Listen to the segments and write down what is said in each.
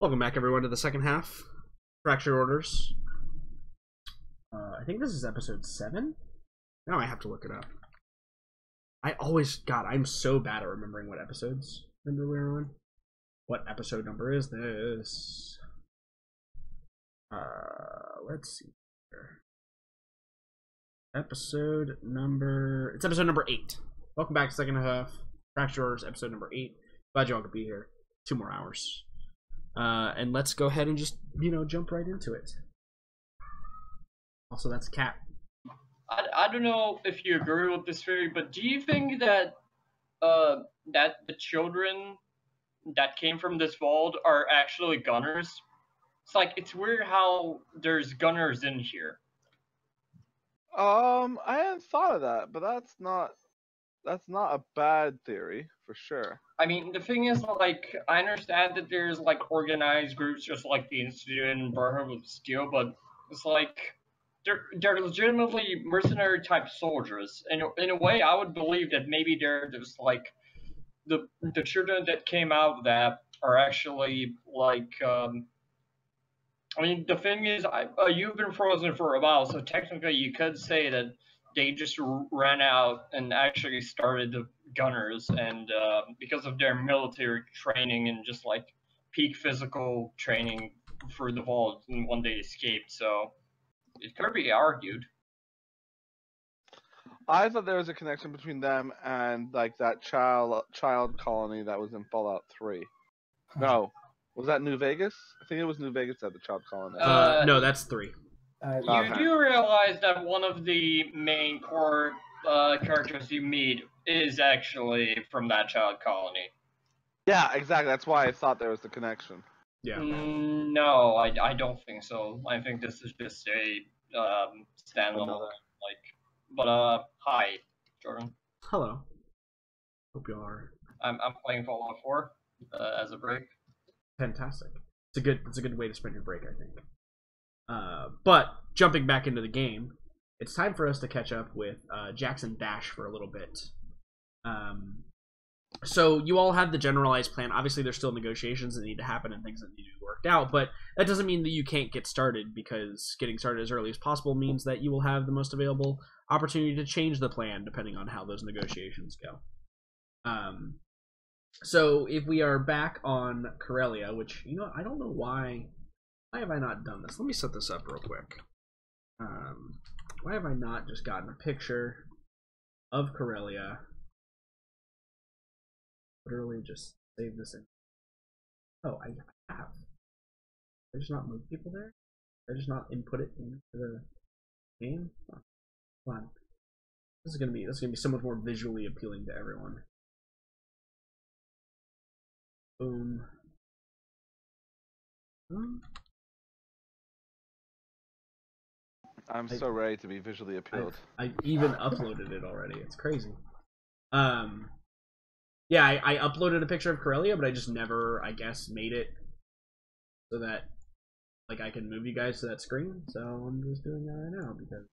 Welcome back, everyone, to the second half. Fractured Orders. I think this is episode 7? Now I have to look it up. God, I'm so bad at remembering what episodes number we're on. What episode number is this? Let's see here. It's episode number 8. Welcome back to second half. Fractured Orders, episode number 8. Glad you all could be here. 2 more hours. And let's go ahead and just, jump right into it. Also, that's Cat. I don't know if you agree with this theory, but do you think that that the children that came from this vault are actually gunners? It's weird how there's gunners in here. I hadn't thought of that, but that's not a bad theory for sure. I mean, the thing is, I understand that there's organized groups just like the Institute and Brotherhood of Steel, but it's they're legitimately mercenary type soldiers. And in a way, I would believe that maybe they're just the children that came out of that are actually I mean, the thing is, you've been frozen for a while, so technically you could say that they just ran out and actually started the gunners, and because of their military training and just peak physical training for the vault, and one day escaped. So it could be argued. I thought there was a connection between them and that child colony that was in Fallout 3. No, was that New Vegas? I think it was New Vegas that the child colony. No, that's 3. You do realize that one of the main core characters you meet is actually from that child colony. Yeah, exactly. That's why I thought there was the connection. Yeah. No, I don't think so. I think this is just a standalone. But hi, Jordan. Hello. Hope you are. I'm playing Fallout 4 as a break. Fantastic. It's a good way to spend your break, I think. But jumping back into the game, it's time for us to catch up with Jackson Dash for a little bit. So you all have the generalized plan. Obviously, there's still negotiations that need to happen and things that need to be worked out, but that doesn't mean that you can't get started, because getting started as early as possible means that you will have the most available opportunity to change the plan depending on how those negotiations go. So if we are back on Corellia, which, I don't know why have I not done this? Let me set this up real quick. Why have I not just gotten a picture of Corellia? Literally just save this in. Oh, I have. Did I just not move people there? Did I just not input it into the game? Oh, come on. This is gonna be so much more visually appealing to everyone. Boom. I'm so ready to be visually appealed. I even uploaded it already. It's crazy. Yeah, I uploaded a picture of Corellia, but I just never, I guess, made it so that I can move you guys to that screen. So I'm just doing that right now because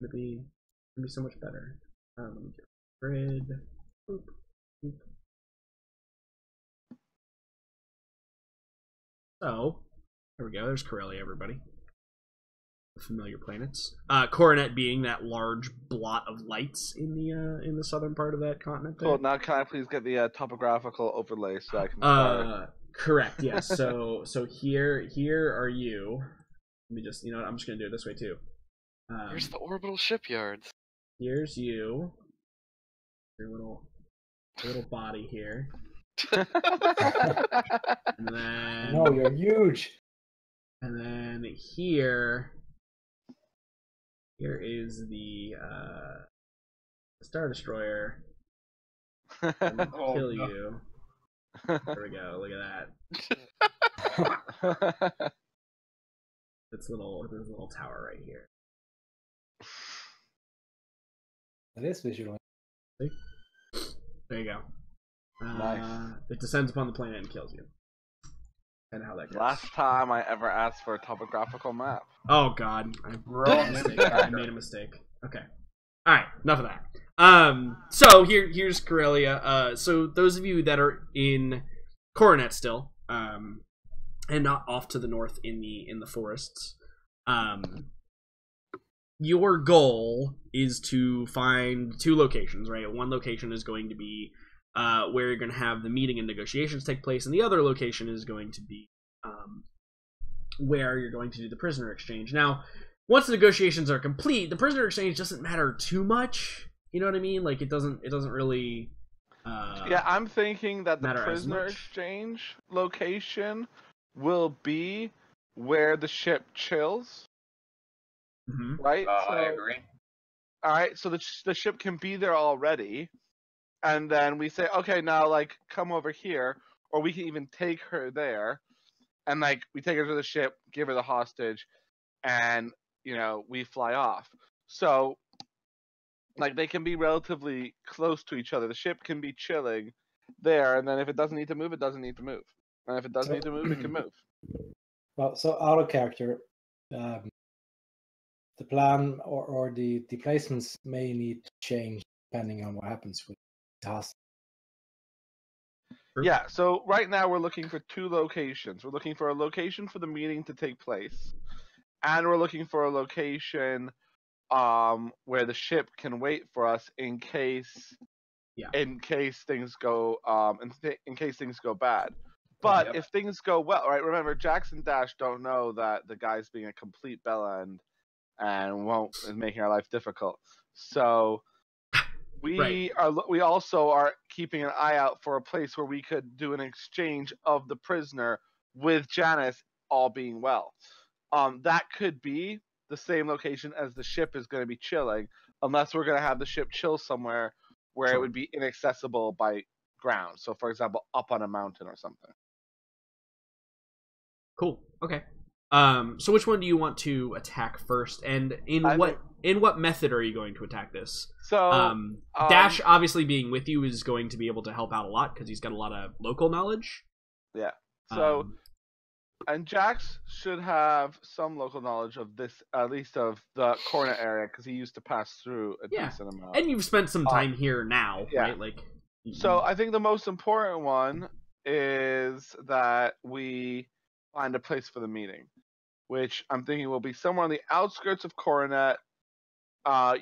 it's gonna be so much better. Let me get grid. Boop, boop. So there we go. There's Corellia, everybody. Familiar planets. Coronet being that large blot of lights in the southern part of that continent. There. Cool. Now can I please get the topographical overlay so I can start? Correct. Yes. So here are you. Let me just I'm just gonna do it this way too. Here's the orbital shipyards. Here's you. Your little body here. And then no, you're huge. And then here is the Star Destroyer. I'm gonna kill you. There we go. Look at that. This little tower right here. That is visual. See? There you go. Nice. It descends upon the planet and kills you. And how that goes. Last time I ever asked for a topographical map. Oh god, I made a mistake. Okay. Alright, enough of that. So here's Corellia. So those of you that are in Coronet still, and not off to the north in the forests. Your goal is to find 2 locations, right? One location is going to be where you're going to have the meeting and negotiations take place, and the other location is going to be where you're going to do the prisoner exchange. Now, once the negotiations are complete, the prisoner exchange doesn't matter too much. You know what I mean? Like, it doesn't really. Yeah, I'm thinking that the matter as prisoner much. exchange location will be where the ship chills, Mhm. right? I agree. All right, so the ship can be there already, and then we say, okay, now like come over here, or we can even take her there, and like we take her to the ship, give her the hostage, and we fly off. So like they can be relatively close to each other. The ship can be chilling there, and then if it doesn't need to move, it doesn't need to move, and if it does need to move, it can move. Well, so out of character, the plan or the placements may need to change depending on what happens with the hostage. Yeah, so right now we're looking for 2 locations. We're looking for a location for the meeting to take place, and we're looking for a location where the ship can wait for us in case things go in case things go bad. But if things go well, right? Remember, Jax and Dash don't know that the guy's being a complete bella and is making our life difficult. So we also are keeping an eye out for a place where we could do an exchange of the prisoner with Janice, all being well. That could be the same location as the ship is going to be chilling, unless we're going to have the ship chill somewhere where it would be inaccessible by ground. So, for example, up on a mountain or something. Cool. Okay. So which one do you want to attack first, and in what method are you going to attack this? So, Dash, obviously being with you, is going to be able to help out a lot because he's got a lot of local knowledge. Yeah. So, and Jax should have some local knowledge of this, at least of the Coronet area, because he used to pass through a decent amount. And you've spent some time here now, right? Like. So I think the most important one is that we find a place for the meeting, which I'm thinking will be somewhere on the outskirts of Coronet.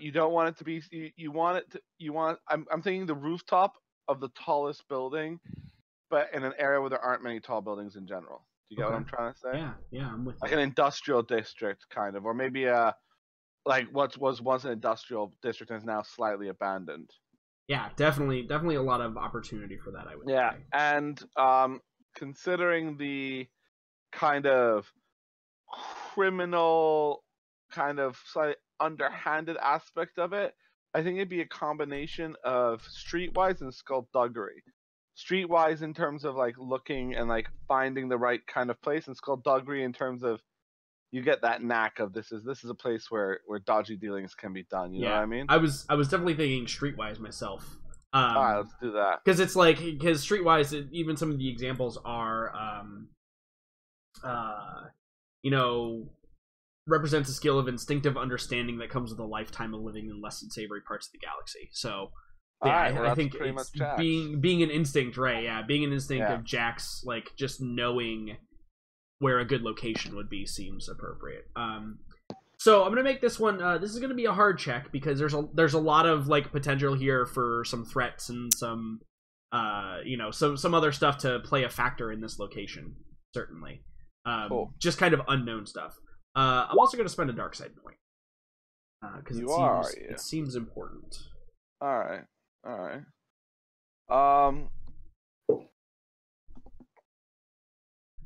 You don't want it to be. I'm thinking the rooftop of the tallest building, but in an area where there aren't many tall buildings in general. Do you get what I'm trying to say? Yeah, I'm with you. Like an industrial district, kind of, or maybe like what was once an industrial district and is now slightly abandoned. Yeah, definitely a lot of opportunity for that, I would say. And considering the kind of criminal, kind of slightly underhanded aspect of it, I think it'd be a combination of streetwise and skullduggery. Streetwise in terms of like looking and like finding the right kind of place, and skullduggery in terms of you get that knack of this is a place where dodgy dealings can be done. You know what I mean? I was definitely thinking streetwise myself. Alright, let's do that. Because it's like, streetwise, even some of the examples are, represents a skill of instinctive understanding that comes with a lifetime of living in less than savory parts of the galaxy. So, I think it's being an instinct, right? Yeah, being an instinct of Jax, like just knowing where a good location would be seems appropriate. So I'm gonna make this one. This is gonna be a hard check because there's a lot of like potential here for some threats and some some other stuff to play a factor in this location. Certainly, cool. Just kind of unknown stuff. I'm also gonna spend a dark side point because it seems important. All right.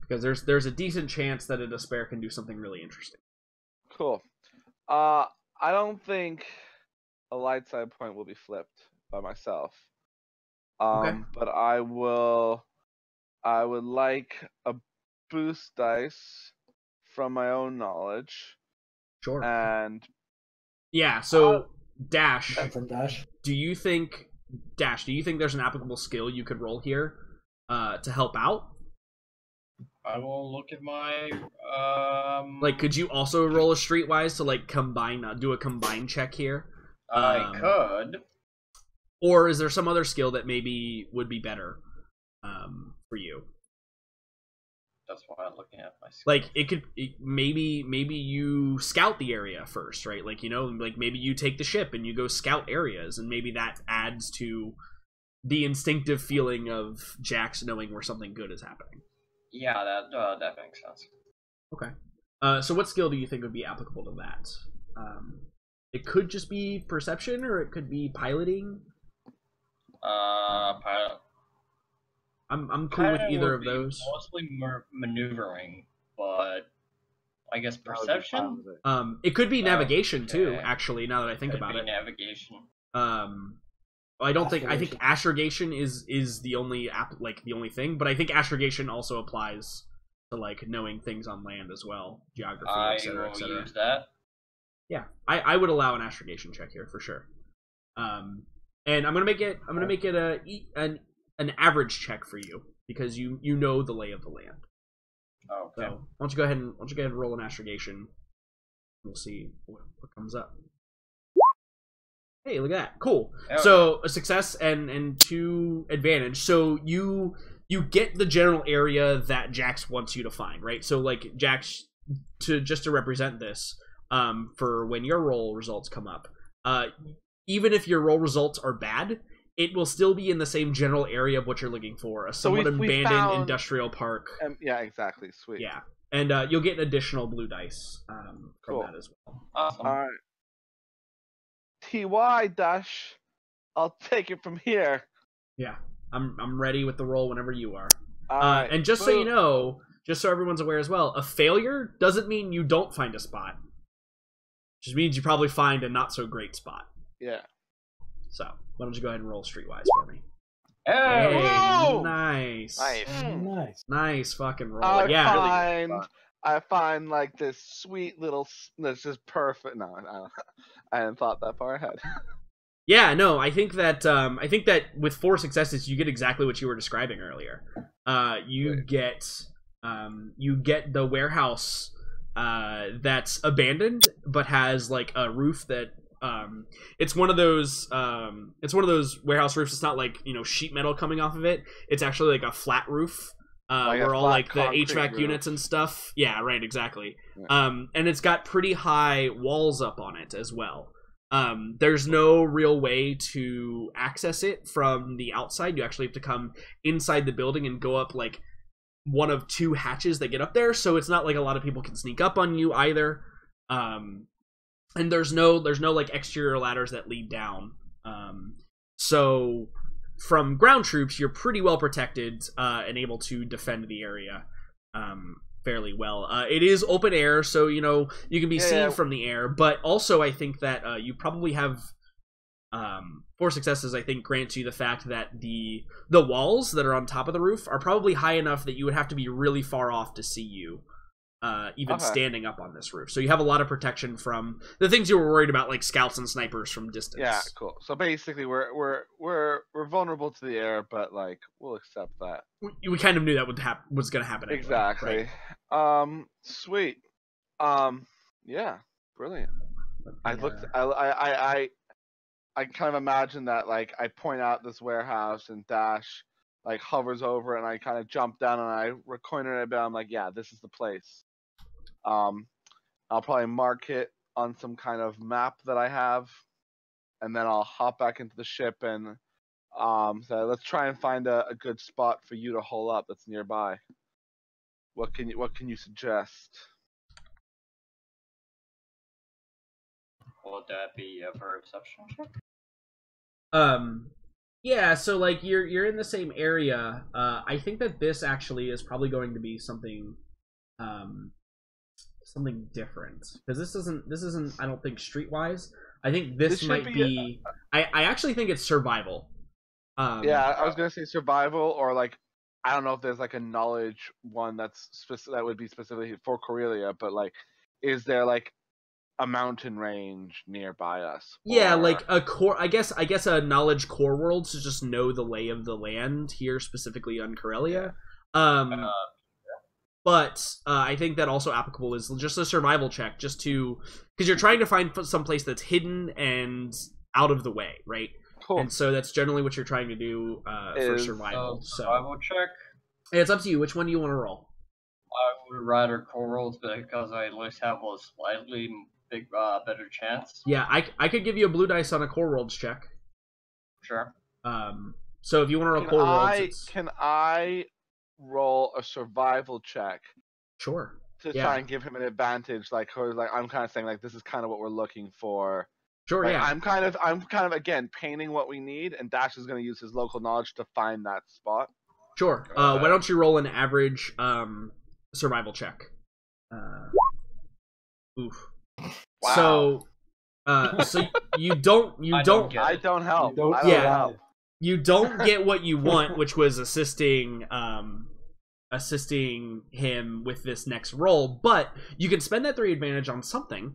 Because there's a decent chance that a despair can do something really interesting. Cool. I don't think a light side point will be flipped by myself. But I would like a boost dice from my own knowledge. Sure. And yeah, so Dash. From Dash. Do you think there's an applicable skill you could roll here to help out? I will look at my like, could you also roll a streetwise to like do a combine check here? I could. Or is there some other skill that maybe would be better for you? That's why I'm looking at my screen. Like maybe you scout the area first, right? Like, you know, like maybe you take the ship and you go scout areas, and maybe that adds to the instinctive feeling of Jax knowing where something good is happening. Yeah, that makes sense. Okay. So what skill do you think would be applicable to that? It could just be perception, or it could be piloting. Pilot. I'm cool with either of those. Mostly maneuvering, but I guess I would be fine perception. with it. It could be navigation too. Okay. Actually, now that I think Could about be it. Navigation. I don't think. I think astrogation is the only the only thing, but I think astrogation also applies to like knowing things on land as well, geography, I etc., will etc. use that. Yeah, I would allow an astrogation check here for sure. And I'm gonna make it an average check for you because you know the lay of the land. Oh, okay. So why don't you go ahead and roll an astrogation. We'll see what comes up. Hey, look at that. Cool. Oh, So a success and 2 advantage. So you get the general area that Jax wants you to find, right? So like Jax, to represent this, for when your roll results come up, even if your roll results are bad, it will still be in the same general area of what you're looking for, a somewhat we abandoned found- industrial park. Yeah, exactly. Sweet. Yeah, and you'll get an additional blue dice from Cool. that as well. Awesome. All right. TY dash. I'll take it from here. Yeah, I'm ready with the roll whenever you are. All right. And just so you boom. know, just so everyone's aware as well, a failure doesn't mean you don't find a spot. It just means you probably find a not so great spot. Yeah. So why don't you go ahead and roll streetwise for me? Hey! Whoa! Nice. Nice. Nice. Nice fucking roll. I Yeah. find like this sweet little. That's just perfect. No, I hadn't thought that far ahead. Yeah, no, I think that with 4 successes you get exactly what you were describing earlier. You get the warehouse that's abandoned but has like a roof that it's one of those warehouse roofs. It's not like, you know, sheet metal coming off of it. It's actually like a flat roof. Like a where all flat like the concrete HVAC roof. units and stuff. Yeah, right, exactly. Yeah. And it's got pretty high walls up on it as well. There's no real way to access it from the outside. You actually have to come inside the building and go up like one of 2 hatches that get up there. So it's not like a lot of people can sneak up on you either. And there's no like exterior ladders that lead down. So from ground troops, you're pretty well protected and able to defend the area fairly well. It is open air, so you know you can be seen from the air. But also, I think that you probably have 4 successes. I think grants you the fact that the walls that are on top of the roof are probably high enough that you would have to be really far off to see you, even standing up on this roof. So you have a lot of protection from the things you were worried about, like scouts and snipers from distance. Yeah, cool. So basically, we're vulnerable to the air, but like we'll accept that. We kind of knew that was going to happen. Anyway, Exactly. right? Sweet. Yeah, brilliant. I looked. I kind of imagine that like I point out this warehouse and Dash like hovers over it, and I kind of jump down and I recoiner it a bit. I'm like, yeah, this is the place. I'll probably mark it on some kind of map that I have, and then I'll hop back into the ship and so let's try and find a good spot for you to hole up that's nearby. What can you suggest? Would that be a perception check? Yeah, so like you're in the same area. I think that this actually is probably going to be something something different, because this isn't I don't think streetwise. I think this might be I actually think it's survival. Yeah, I was gonna say survival, or like I don't know if there's like a knowledge one that would be specifically for Corellia, but like, is there like a mountain range nearby us? Yeah, like a core. I guess a knowledge core world to just know the lay of the land here, specifically on Corellia. But I think that also applicable is just a survival check, just to because you're trying to find some place that's hidden and out of the way, right? Cool. And so that's generally what you're trying to do for survival. Survival check. It's up to you. Which one do you want to roll? would rather core rolls because I at least have a slightly better chance. Yeah, I could give you a blue dice on a core worlds check. Sure. So if you want to roll core worlds, it's... Can I roll a survival check Sure. to try and give him an advantage? Like I'm kind of saying like this is kind of what we're looking for. Sure, like, yeah. I'm kind of again painting what we need, and Dash is going to use his local knowledge to find that spot. Sure. Why don't you roll an average survival check? Oof. Wow. So you don't I don't help. You don't get what you want, which was assisting him with this next roll, but you can spend that 3 advantage on something.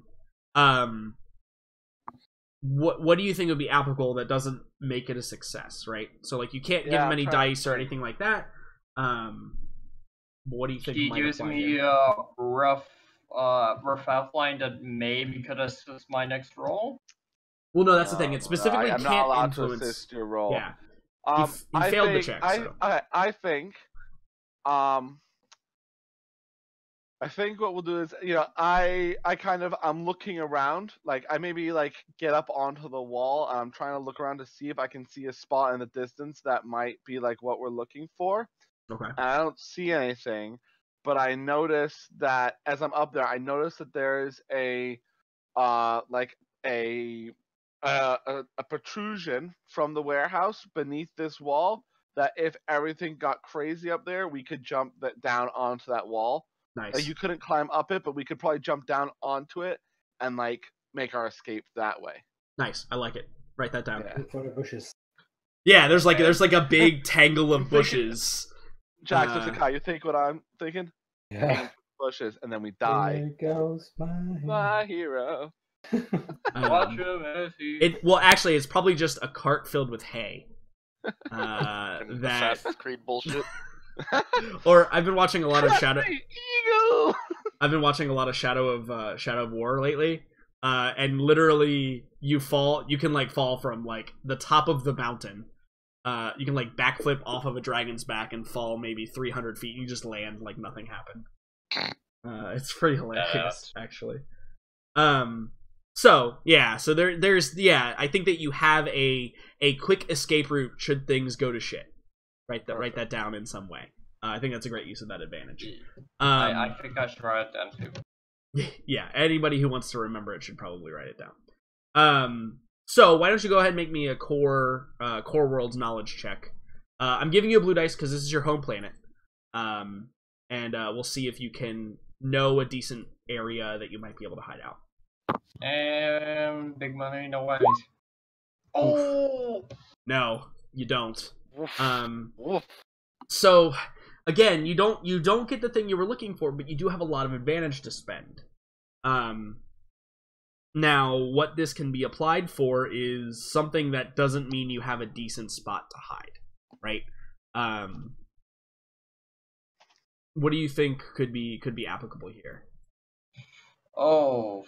What do you think would be applicable that doesn't make it a success, right? So like you can't give him any dice or anything like that. What do you think? He gives me a rough outline that maybe could assist my next roll. Well, no, that's the thing. It specifically I'm can't not allowed influence to assist your roll. Yeah. He failed the check. I think what we'll do is, I'm looking around, like I maybe like get up onto the wall. I'm trying to look around to see if I can see a spot in the distance that might be like what we're looking for. Okay. And I don't see anything, but I notice that as I'm up there, I notice that there's a protrusion from the warehouse beneath this wall. That if everything got crazy up there, we could jump down onto that wall. Nice. Like, you couldn't climb up it, but we could probably jump down onto it and like make our escape that way. Nice. I like it. Write that down. Look for the bushes. Yeah, there's like a big tangle of bushes. Jack, you think what I'm thinking? Yeah. Bushes, and then we die. There goes My hero. Well, actually, it's probably just a cart filled with hay. That Assassin's Creed bullshit. Or I've been watching a lot of Shadow. Eagle. I've been watching a lot of Shadow of War lately, and literally you can like fall from like the top of the mountain. You can like backflip off of a dragon's back and fall maybe 300 feet. And you just land like nothing happened. It's pretty hilarious, actually. So there's I think that you have a quick escape route should things go to shit. Write that down in some way. I think that's a great use of that advantage. I think I should write it down too. Yeah, anybody who wants to remember it should probably write it down. So why don't you go ahead and make me a core world's knowledge check. I'm giving you a blue dice because this is your home planet. And we'll see if you can know a decent area that you might be able to hide out. And big money, no worries. Oh no, you don't. So again, you don't get the thing you were looking for, but you do have a lot of advantage to spend. Now, what this can be applied for is something that doesn't mean you have a decent spot to hide, right? What do you think could be applicable here? Oh,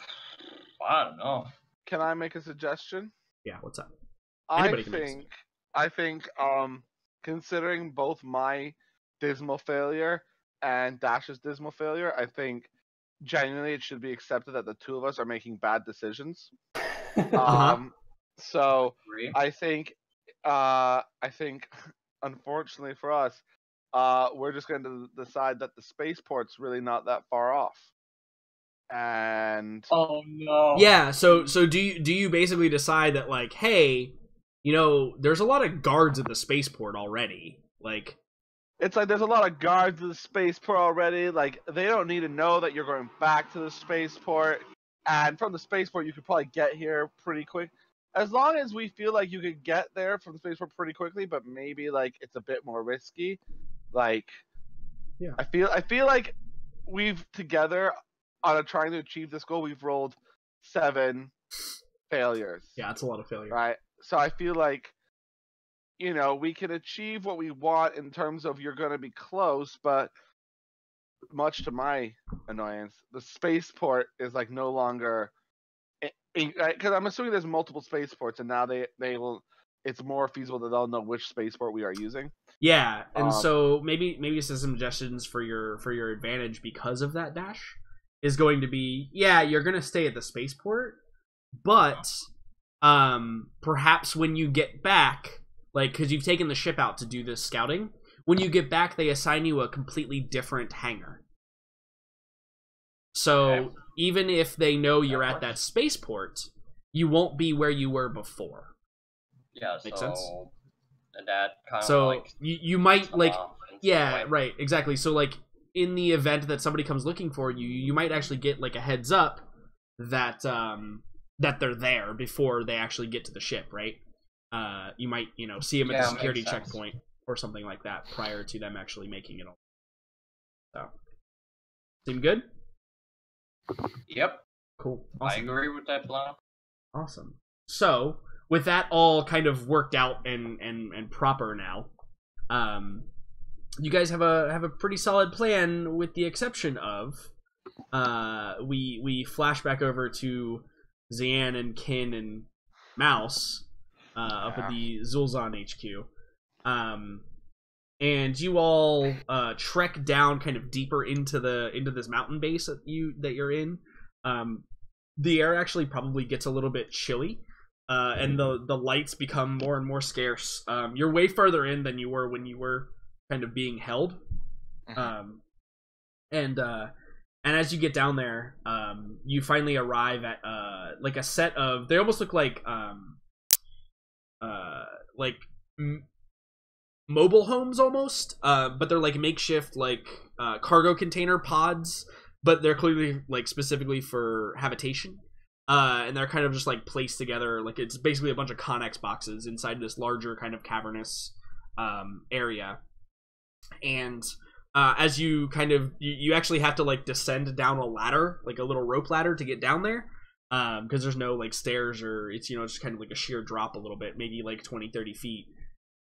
I don't know. Can I make a suggestion? Yeah, what's up? I think considering both my dismal failure and Dash's dismal failure, I think genuinely it should be accepted that the two of us are making bad decisions. So I think unfortunately for us, we're just going to decide that the spaceport's really not that far off. And oh no. Yeah, so do you basically decide that like, hey, there's a lot of guards at the spaceport already. Like, it's like there's a lot of guards at the spaceport already. Like, they don't need to know that you're going back to the spaceport. And from the spaceport, you could probably get here pretty quick. As long as we feel like you could get there from the spaceport pretty quickly, but maybe like it's a bit more risky. Like, yeah, I feel like we've together on trying to achieve this goal, we've rolled 7 failures. Yeah, that's a lot of failure. Right. So I feel like, we can achieve what we want in terms of you're going to be close, but much to my annoyance, the spaceport is like no longer, because I'm assuming there's multiple spaceports, and now they will it's more feasible that they'll know which spaceport we are using. Yeah, and so maybe some suggestions for your advantage because of that dash is going to be, yeah, you're going to stay at the spaceport, but perhaps when you get back, like, because you've taken the ship out to do this scouting, when you get back, they assign you a completely different hangar. So even if they know you're at that spaceport, you won't be where you were before. Yeah, Makes sense? That kind of So like you might like, yeah, way. right, exactly. So like in the event that somebody comes looking for you, you might actually get like a heads up that that they're there before they actually get to the ship, right? You might, see them at the security checkpoint or something like that prior to them actually making it all. So, seem good? Yep. Cool. I agree with that plan. Awesome. So, with that all kind of worked out and proper now, you guys have a pretty solid plan, with the exception of we flash back over to Zian and Kin and Mouse up at the Zulzon HQ. And you all trek down kind of deeper into this mountain base that you're in. The air actually probably gets a little bit chilly, and the lights become more and more scarce. You're way further in than you were when you were kind of being held. And as you get down there, you finally arrive at like a set of, they almost look like mobile homes almost, but they're like makeshift like cargo container pods, but they're clearly like specifically for habitation, and they're kind of just like placed together, like it's basically a bunch of Connex boxes inside this larger kind of cavernous area. And as you kind of you actually have to like descend down a ladder, like a little rope ladder, to get down there, because there's no like stairs, or it's just kind of like a sheer drop a little bit, maybe like 20-30 feet.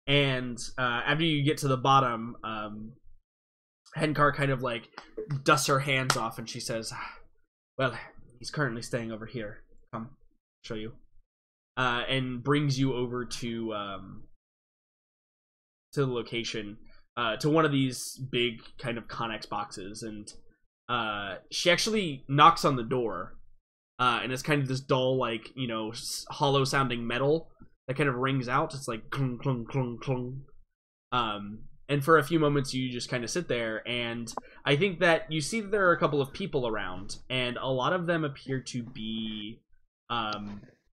And after you get to the bottom, Henkar kind of like dusts her hands off, and she says, well, he's currently staying over here. Come, show you. And brings you over to the location, to one of these big kind of Connex boxes. And she actually knocks on the door, and it's kind of this dull, like, hollow sounding metal that kind of rings out. It's like clunk, clunk, clunk, clunk. And for a few moments you just kind of sit there, and I think that you see that there are a couple of people around, and a lot of them appear to be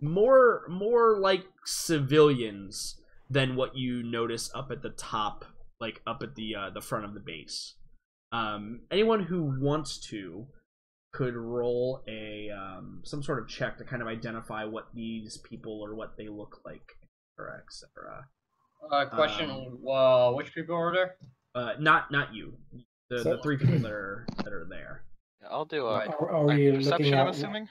more like civilians than what you notice up at the top, like up at the front of the base. Anyone who wants to could roll a some sort of check to kind of identify what these people or what they look like, or etc. Question: which people are there? Not you. The three people that are there. I'll do a Are we looking perception, at? I'm assuming.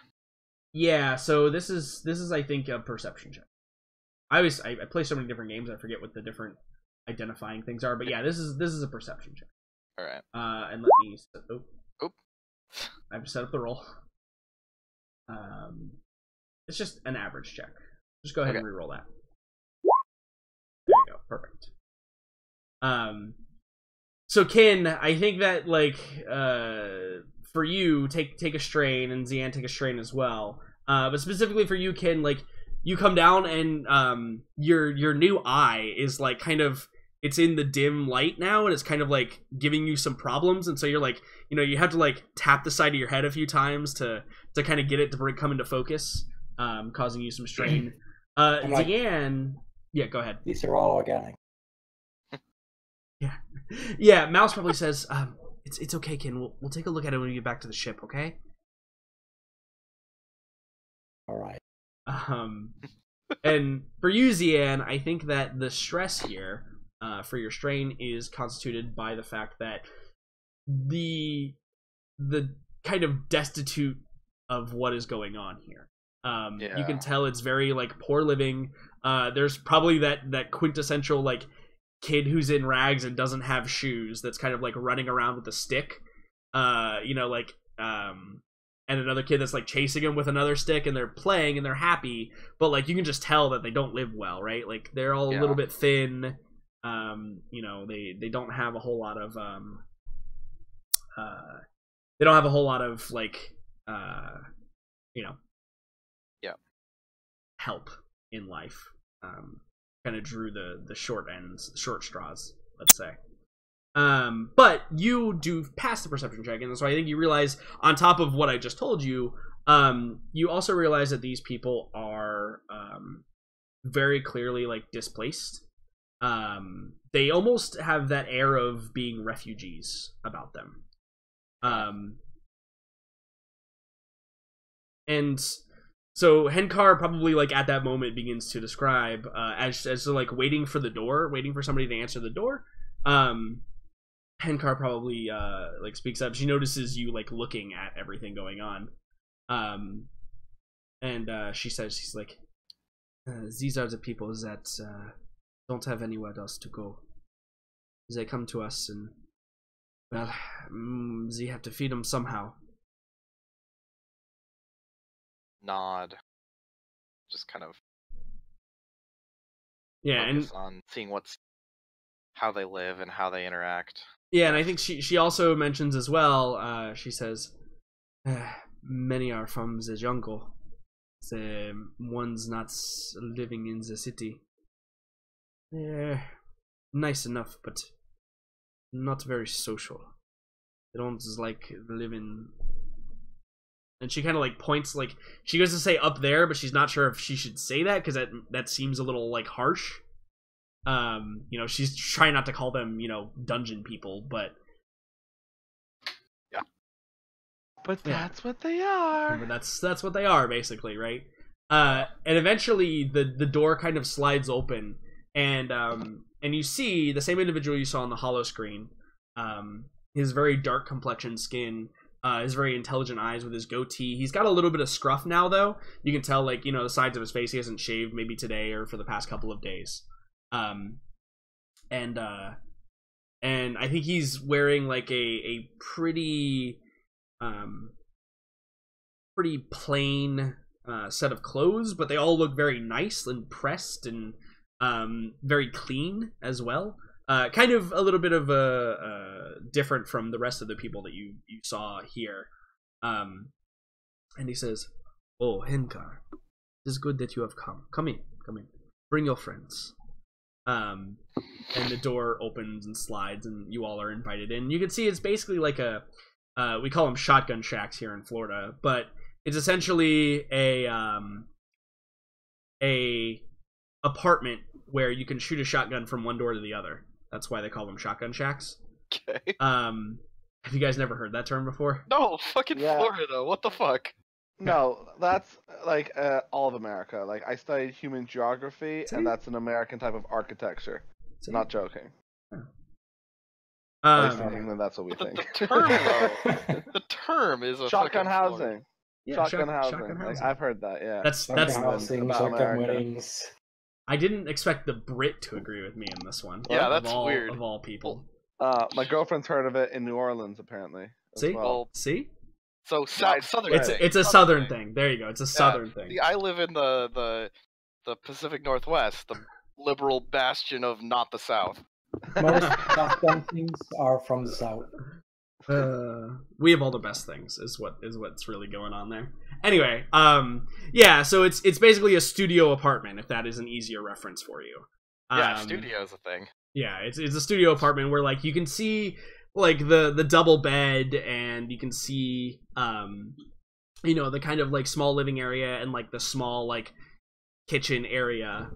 Yeah. So this is I think a perception check. I play so many different games, I forget what the different identifying things are. But yeah, this is a perception check. All right. And let me. I have to set up the roll. It's just an average check. Just go ahead and re-roll that. There you go. Perfect. So Kin, I think that like for you, take a strain, and Zian take a strain as well. But specifically for you, Kin, like you come down, and your new eye is like kind of, it's in the dim light now, and it's kind of like giving you some problems, and so you're like, you have to like tap the side of your head a few times to kind of get it to come into focus, causing you some strain. Deanne, yeah, go ahead. These are all organic. Yeah. Mouse probably says, it's okay, Kin. We'll take a look at it when we get back to the ship, okay? All right. And for you, Zian, I think that the stress here, for your strain, is constituted by the fact that the kind of destitute of what is going on here. You can tell it's very like poor living. There's probably that quintessential like kid who's in rags and doesn't have shoes, that's kind of like running around with a stick, and another kid that's like chasing him with another stick, and they're playing and they're happy, but like you can just tell that they don't live well, right? Like they're all a little bit thin. You know, they don't have a whole lot of they don't have a whole lot of like you know, help in life. Kind of drew the short straws, let's say. But you do pass the perception check, and so I think you realize, on top of what I just told you, you also realize that these people are very clearly like displaced. They almost have that air of being refugees about them. And so Henkar probably like at that moment begins to describe as like waiting for the door, waiting for somebody to answer the door. Henkar probably like speaks up. She notices you like looking at everything going on. And she says, she's like, these are the people that don't have anywhere else to go. They come to us and, well, they have to feed them somehow. Nod. Just kind of focus on seeing how they live and how they interact. Yeah, and I think she also mentions as well, she says, many are from the jungle. The ones not living in the city. They're nice enough, but not very social. They don't like living. And she kind of like points, like she goes to say up there, but she's not sure if she should say that because that seems a little like harsh. You know, she's trying not to call them, you know, dungeon people, but But that's what they are. But that's what they are, basically, right? And eventually the door kind of slides open, and you see the same individual you saw on the hollow screen. His very dark complexioned skin, his very intelligent eyes with his goatee. He's got a little bit of scruff now, though. You can tell, like, you know, the sides of his face he hasn't shaved maybe today or for the past couple of days. And I think he's wearing like a pretty plain set of clothes, but they all look very nice and pressed and very clean as well. Kind of a little bit of a different from the rest of the people that you saw here. And he says, "Oh, Henkar, it is good that you have come. Come in. Bring your friends." And the door opens and slides, and you all are invited in. You can see it's basically like a we call them shotgun shacks here in Florida, but it's essentially a apartment where you can shoot a shotgun from one door to the other. That's why they call them shotgun shacks. Okay. Have you guys never heard that term before? No, fucking Florida. What the fuck? No, that's like all of America. Like I studied human geography, and that's an American type of architecture. Not joking. At least in England, that's what we think. The term, though, the term is a shotgun housing. Florida. Yeah, shotgun housing. Like, I've heard that. Yeah. That's housing, shotgun weddings. I didn't expect the Brit to agree with me in this one. Yeah, that's weird. Of all people. My girlfriend's heard of it in New Orleans, apparently. See? Well. See? So southern. It's a southern thing. There you go. It's a southern thing. See, I live in the Pacific Northwest, the liberal bastion of not the South. Most shotgun things are from the South. We have all the best things, is what's really going on there. Anyway, yeah. So it's basically a studio apartment, if that is an easier reference for you. Yeah, studio's a thing. Yeah, it's a studio apartment where like you can see like the double bed, and you can see you know, the kind of like small living area and like the small like kitchen area.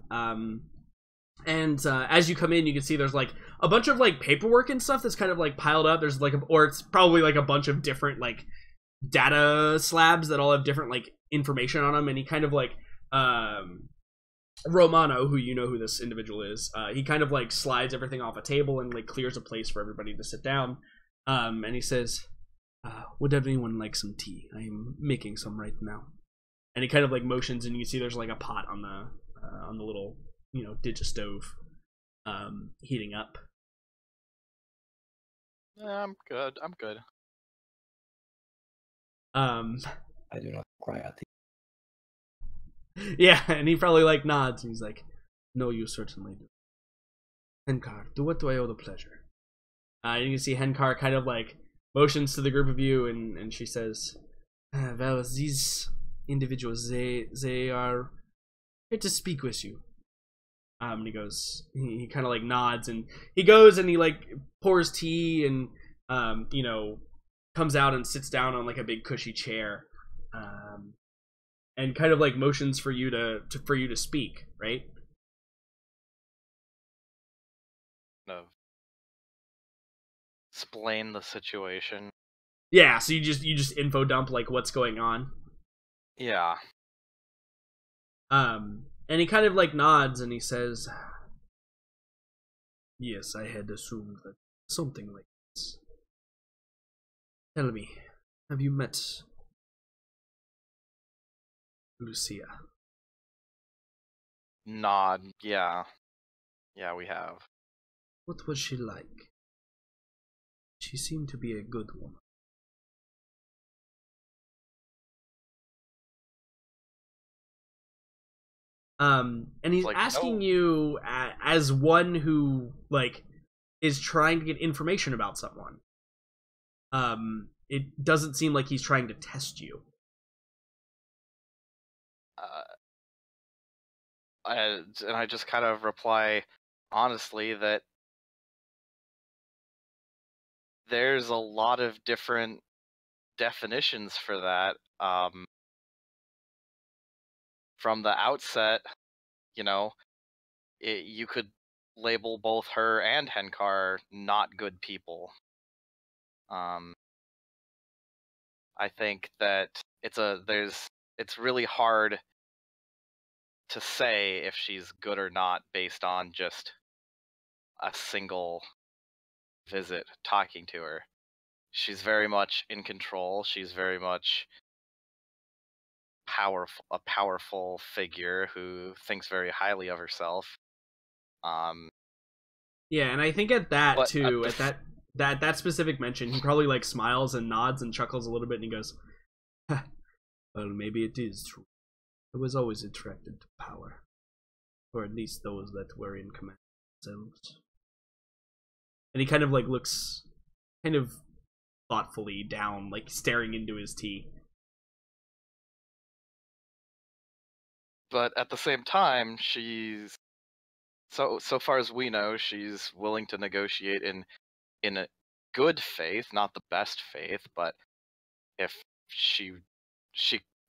And as you come in, you can see there's like a bunch of like paperwork and stuff that's kind of like piled up. There's like or it's probably like a bunch of different like data slabs that all have different like information on them. And he kind of like Romano, who you know who this individual is, he kind of like slides everything off a table and like clears a place for everybody to sit down. And he says, "Would anyone like some tea? I am making some right now." And he kind of like motions, and you can see there's like a pot on the little, you know, digistove heating up. I'm good. I do not require tea. Yeah, and he probably like nods. And he's like, "No, you certainly do." Henkar, to what do I owe the pleasure? You can see Henkar kind of like motions to the group of you, and she says, "Well, these individuals, they are here to speak with you." And he goes, he kind of like nods, and he goes and he like pours tea, and you know, comes out and sits down on like a big cushy chair, and kind of like motions for you to speak, right? No. Explain the situation. Yeah, so you just info dump like what's going on. Yeah. And he kind of like nods and he says, "Yes, I had assumed that something like this. Tell me, have you met Lucia?" Nod. Yeah. Yeah, we have. "What was she like?" "She seemed to be a good woman." And he's Like, asking no. you as one who like is trying to get information about someone. It doesn't seem like he's trying to test you. And I just kind of reply honestly that there's a lot of different definitions for that. From the outset, you know, you could label both her and Henkar not good people. I think that it's really hard to say if she's good or not based on just a single visit talking to her. She's very much in control. She's very much a powerful figure who thinks very highly of herself. Yeah, and I think at that But too, at that specific mention, he probably like smiles and nods and chuckles a little bit, and he goes, "Well, maybe it is true. I was always attracted to power, or at least those that were in command themselves." And he kind of like looks kind of thoughtfully down, like staring into his tea. but at the same time, she's so far as we know, she's willing to negotiate in a good faith, not the best faith, but if she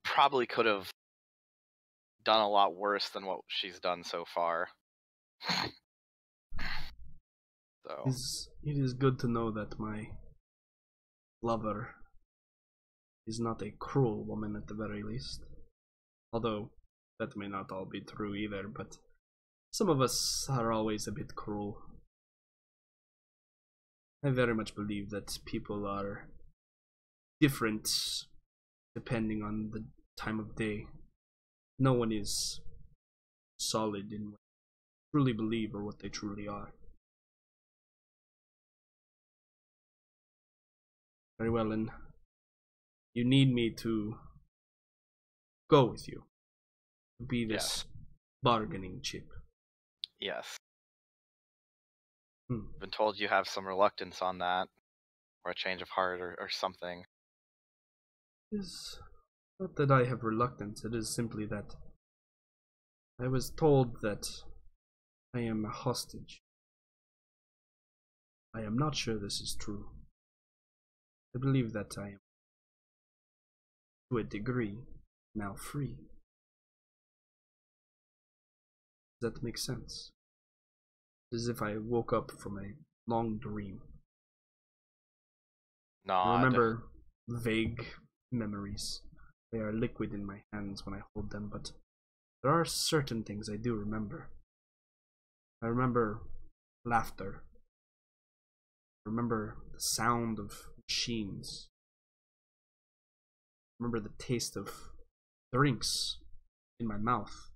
probably could have done a lot worse than what she's done so far. So It is good to know that my lover is not a cruel woman at the very least. Although that may not all be true either, but some of us are always a bit cruel. I very much believe that people are different depending on the time of day. No one is solid in what they truly believe or what they truly are. Very well, and you need me to go with you. Be this bargaining chip. yes. Hmm. Been told you have some reluctance on that, or a change of heart, or something. It is not that I have reluctance, it is simply that I was told that I am a hostage. I am not sure this is true. I believe that I am, to a degree, now free. Does that make sense? As if I woke up from a long dream. I Nod. remember vague memories. They are liquid in my hands when I hold them, but there are certain things I do remember. I remember laughter. I remember the sound of machines. I remember the taste of drinks in my mouth.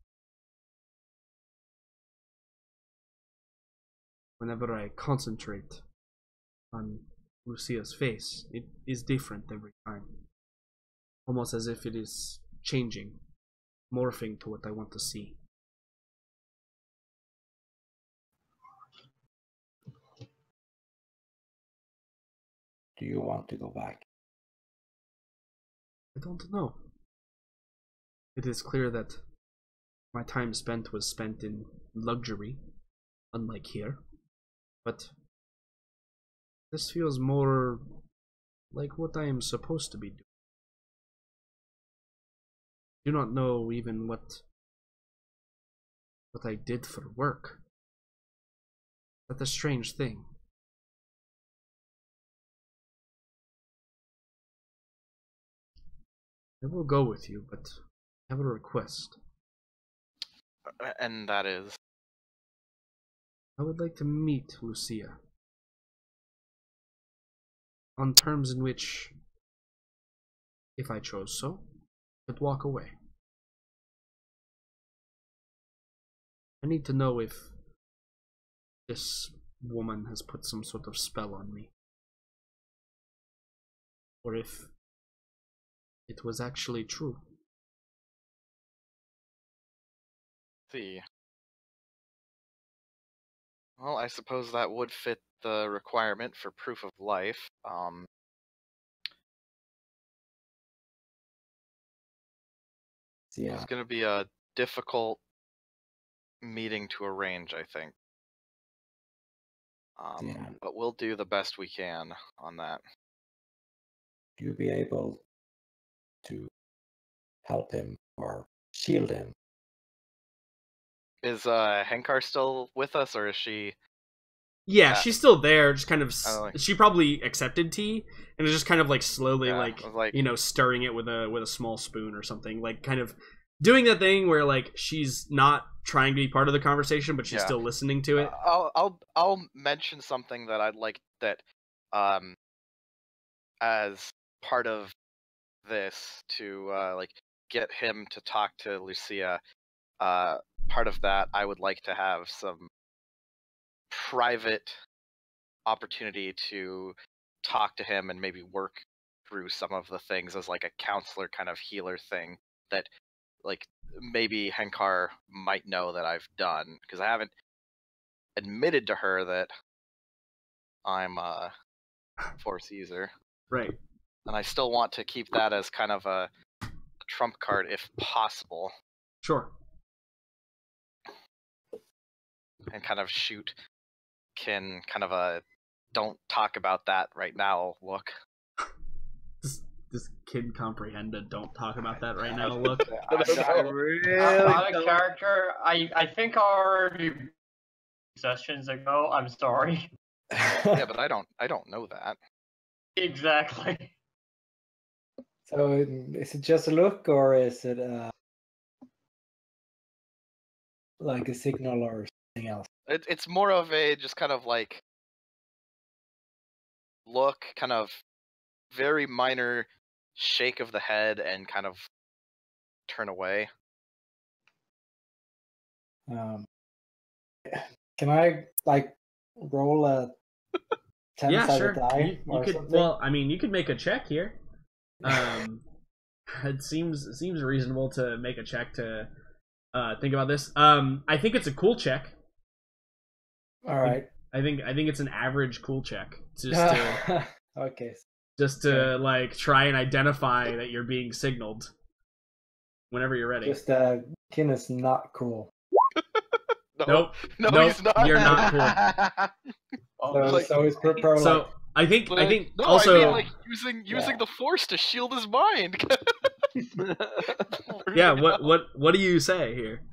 Whenever I concentrate on Lucia's face, it is different every time. almost as if it is changing, morphing to what I want to see. Do you want to go back? I don't know. It is clear that my time spent was spent in luxury, unlike here. But this feels more like what I am supposed to be doing. I do not know even what I did for work. That's a strange thing. I will go with you, but I have a request. And that is? I would like to meet Lucia. On terms in which, if I chose so, I could walk away. I need to know if this woman has put some sort of spell on me. Or if it was actually true. See. Well, I suppose that would fit the requirement for proof of life. Yeah. It's going to be a difficult meeting to arrange, I think. Yeah. But we'll do the best we can on that. You be able to help him or shield him? Is Henkar still with us, or is she? Yeah, she's still there, just kind of. Oh. She probably accepted tea and is just kind of like slowly, Yeah, like you know, stirring it with a small spoon or something, like kind of doing that thing where like she's not trying to be part of the conversation, but she's still listening to it. I'll mention something that I'd like that, as part of this to like get him to talk to Lucia. Part of that, I would like to have some private opportunity to talk to him and maybe work through some of the things as like a counselor kind of healer thing that like maybe Henkar might know that I've done, because I haven't admitted to her that I'm a Force user. Right. And I still want to keep that as kind of a trump card if possible. Sure. And kind of shoot Kin kind of a don't talk about that right now look. This kid comprehend a don't talk about that right now look. Out of character, I think already sessions ago. I'm sorry. Yeah, but I don't know that. Exactly. So is it just a look, or is it like a signal or something else? It's more of a just kind of like look, kind of very minor shake of the head and kind of turn away. Can I like roll a 10 Yeah, sided sure. die You or could. something? Well, I mean, you could make a check here. It seems reasonable to make a check to think about this. I think it's a cool check. All right. I think it's an average cool check. Just to, okay. just to like try and identify that you're being signaled. Whenever you're ready. Just Kin is not cool. Nope. No, nope, he's not. You're not cool. So he's pro. So I think no, also I mean, like using the Force to shield his mind. Yeah. What do you say here?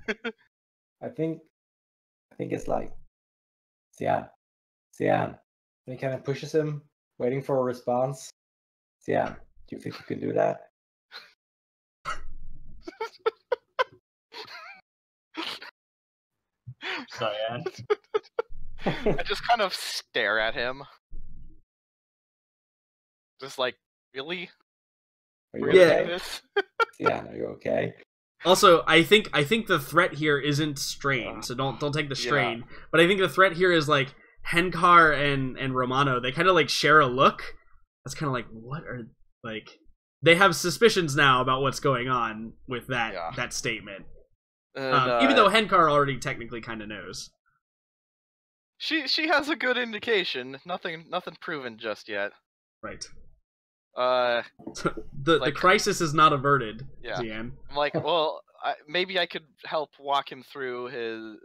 I think it's like Xian. And he kind of pushes him, waiting for a response. Xian, do you think you can do that? Cyan. I just kind of stare at him. Just like, really? Are you Really okay? this? Xian, are you okay? Also, I think the threat here isn't strain, so don't take the strain. Yeah. But I think the threat here is like Henkar and Romano. They kind of like share a look. That's kind of like, what are like? they have suspicions now about what's going on with that Yeah. that statement. And, Even though Henkar already technically kind of knows. she has a good indication. Nothing proven just yet. Right. Like- The crisis is not averted, Yeah. Zian. I'm like, well, maybe I could help walk him through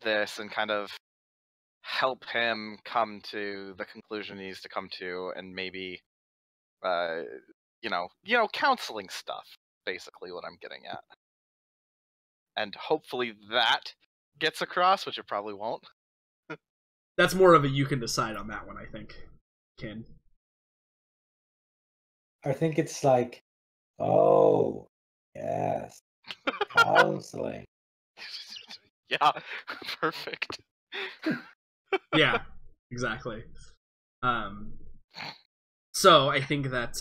this and kind of help him come to the conclusion he needs to come to, and maybe, counseling stuff. Basically, what I'm getting at, and hopefully that gets across, which it probably won't. That's more of a you can decide on that one, I think, Ken. I think it's like, oh, yes, counseling. Yeah, perfect. Yeah, exactly. So I think that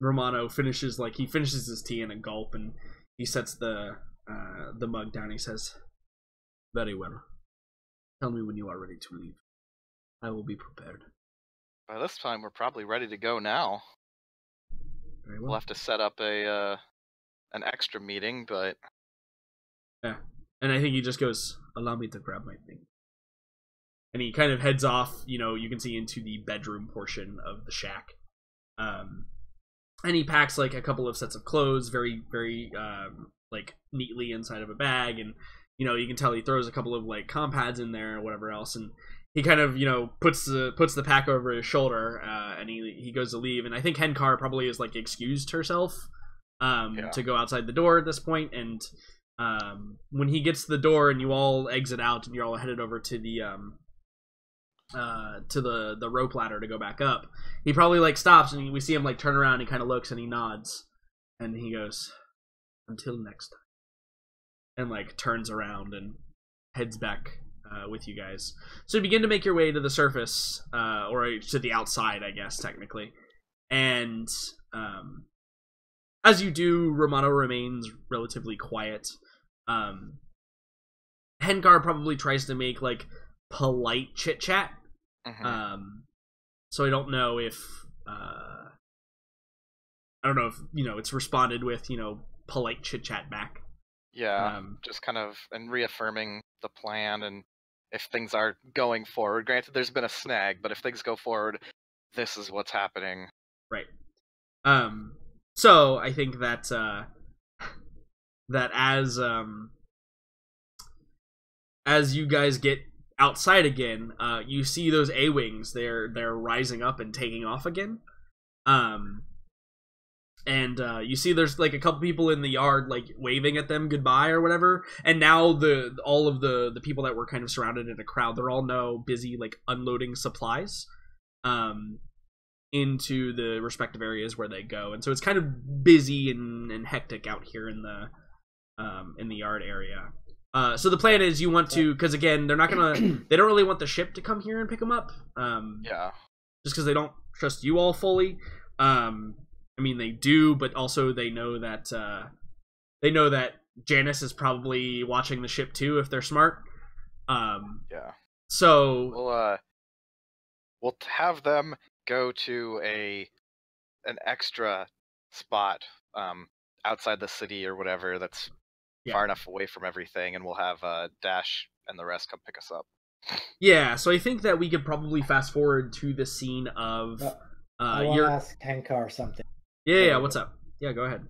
Romano finishes his tea in a gulp, and he sets the mug down. He says, "Very well. Tell me when you are ready to leave. I will be prepared." By this time, we're probably ready to go now. Very We'll well. have to set up an extra meeting, but Yeah, and I think he just goes, "Allow me to grab my thing." And he kind of heads off, you can see into the bedroom portion of the shack. And he packs like a couple of sets of clothes very, very like neatly inside of a bag, and you can tell he throws a couple of like compads in there or whatever else, and he kind of puts the pack over his shoulder, and he goes to leave. And I think Henkar probably has like excused herself to go outside the door at this point, and when he gets to the door and you all exit out and you're all headed over to the rope ladder to go back up, he probably like stops, and we see him like turn around, and he kind of looks and he nods, and he goes, "Until next time," and like turns around and heads back with you guys. So you begin to make your way to the surface, or to the outside, I guess technically, and as you do, Romano remains relatively quiet. Henkar probably tries to make like polite chit chat. So I don't know if it's responded with polite chit chat back. yeah, just kind of and reaffirming the plan, and if things are going forward. Granted, there's been a snag, but if things go forward, this is what's happening. Right. So I think that that as you guys get outside again, you see those A-wings. They're rising up and taking off again. And you see there's like a couple people in the yard like waving at them goodbye or whatever. And now all of the people that were kind of surrounded in a crowd, they're all now busy like unloading supplies into the respective areas where they go. And so it's kind of busy and hectic out here in the yard area. So the plan is you want to, because again, they don't really want the ship to come here and pick them up. Yeah. Just because they don't trust you all fully. I mean, they do, but also they know that Janice is probably watching the ship too, if they're smart. Yeah. So we'll have them go to an extra spot outside the city or whatever that's far enough away from everything, and we'll have Dash and the rest come pick us up. Yeah, so I think that we could probably fast forward to the scene of I want to ask Henkar something. Yeah, what's up? Yeah, go ahead.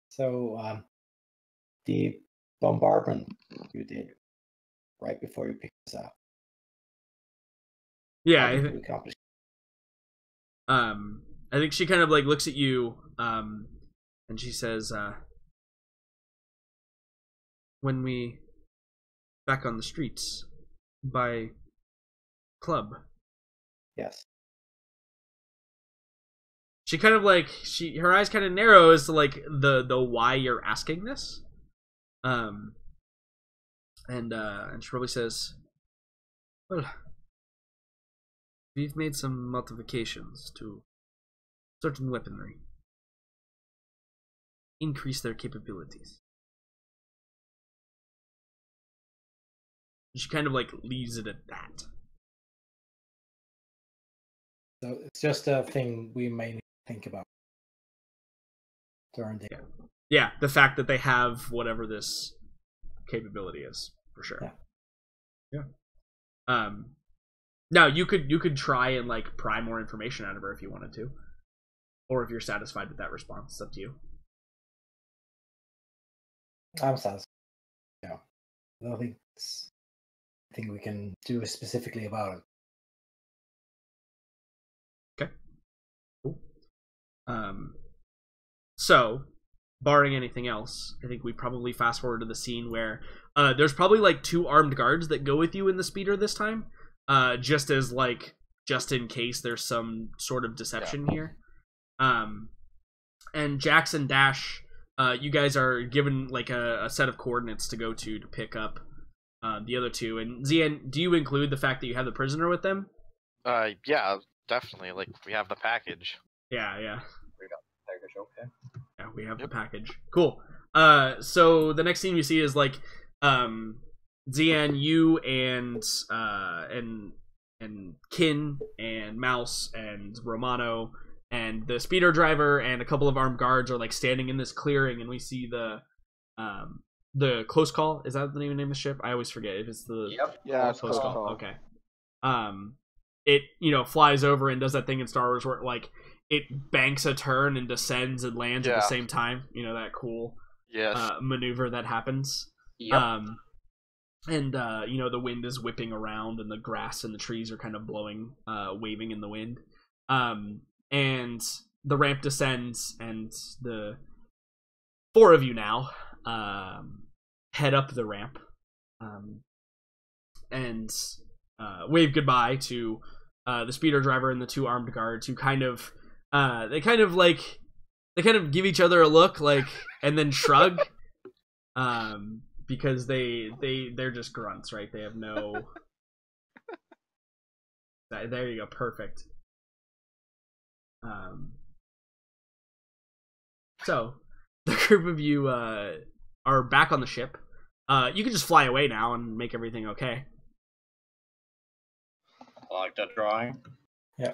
So the bombardment you did right before you picked us up. Yeah, I think she kind of like looks at you, and she says, "When we back on the streets by club." Yes. She kind of like her eyes kind of narrow as to like the why you're asking this, and she probably says, "Well, we've made some modifications to certain weaponry, increase their capabilities." She kind of like leaves it at that. So it's just a thing we may need to think about during the Yeah, the fact that they have whatever this capability is, for sure. Yeah. Now you could try and like pry more information out of her if you wanted to, or if you're satisfied with that response. It's up to you. I'm satisfied. Yeah, I don't think it's anything we can do specifically about it. Okay. Cool. So, barring anything else, I think we probably fast forward to the scene where there's probably like 2 armed guards that go with you in the speeder this time, just in case there's some sort of deception here. And Jax and Dash, you guys are given like a set of coordinates to go to pick up the other 2. And Zian, do you include the fact that you have the prisoner with them? Yeah, definitely. Like, we have the package. Yeah. We got the package, okay. Yeah, we have the package. Cool. So the next scene we see is like Zian, you and Kin and Mouse and Romano and the speeder driver and a couple of armed guards are like standing in this clearing, and we see the close call. Is that the name of the ship? I always forget if it's the close call. Okay. It flies over and does that thing in Star Wars where it banks a turn and descends and lands at the same time. That cool maneuver that happens. Yep. And the wind is whipping around and the grass and the trees are kind of blowing, waving in the wind. And the ramp descends and the 4 of you now head up the ramp and wave goodbye to the speeder driver and the 2 armed guards, who kind of give each other a look and then shrug, because they're just grunts, right? They have no. There you go, perfect. So the group of you are back on the ship. You can just fly away now and make everything okay. I like that drawing. Yeah.